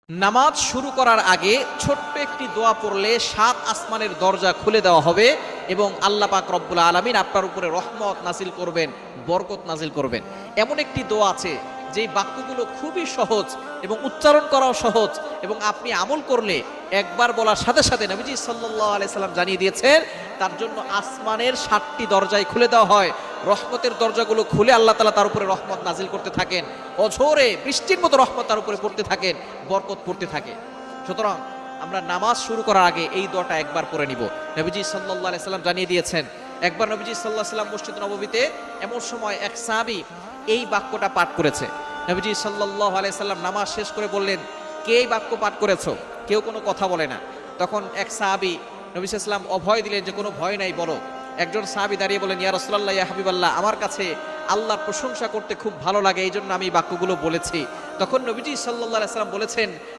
নামাজ শুরু করার আগে ছোট্ট একটি দোয়া পড়লে 7 আসমানের দরজা খুলে দেওয়া হবে এবং আল্লাহ পাক রব্বুল আলামিন আপনার উপরে রহমত নাজিল করবেন, বরকত নাজিল করবেন। এমন একটি দোয়া আছে যেই বাক্যগুলো খুবই সহজ এবং উচ্চারণ করাও সহজ, এবং আপনি আমল করলে একবার বলার সাথে সাথে নবীজি সাল্লাল্লাহু আলাইহি সাল্লাম জানিয়ে দিয়েছেন তার জন্য আসমানের 7টি দরজায় খুলে দেওয়া হয়। রহমতের দরজাগুলো খুলে আল্লাহ তাআলা তার উপরে রহমত নাজিল করতে থাকেন, অঝোরে বৃষ্টির মতো রহমত তার উপরে পড়তে থাকেন, বরকত পড়তে থাকে। সুতরাং আমরা নামাজ শুরু করার আগে এই দোয়াটা একবার পড়ে নিব। নবীজি সাল্লাল্লাহু আলাইহি সাল্লাম জানিয়ে দিয়েছেন, একবার নবীজি সাল্লাল্লাহু আলাইহি সাল্লাম মসজিদ নববীতে এমন সময় এক সাহাবী এই বাক্যটা পাঠ করেছে। নবীজি সাল্লাল্লাহু আলাইহি সাল্লাম নামাজ শেষ করে বললেন, কে এই বাক্য পাঠ করেছো? কেউ কোনো কথা বলে না। তখন এক সাহাবী নবী সাল্লাল্লাহু আলাইহি সাল্লাম অভয় দিলেন যে কোনো ভয় নাই, বলো। একজন সাহাবী দাঁড়িয়ে বলেন, ইয়া রাসূলুল্লাহ, ইয়া হাবিবাল্লাহ, আমার কাছে আল্লাহর প্রশংসা করতে খুব ভালো লাগে, এই জন্য আমি বাক্যগুলো বলেছি। তখন নবীজি সাল্লাল্লাহু আলাইহি সাল্লাম বলেছেন,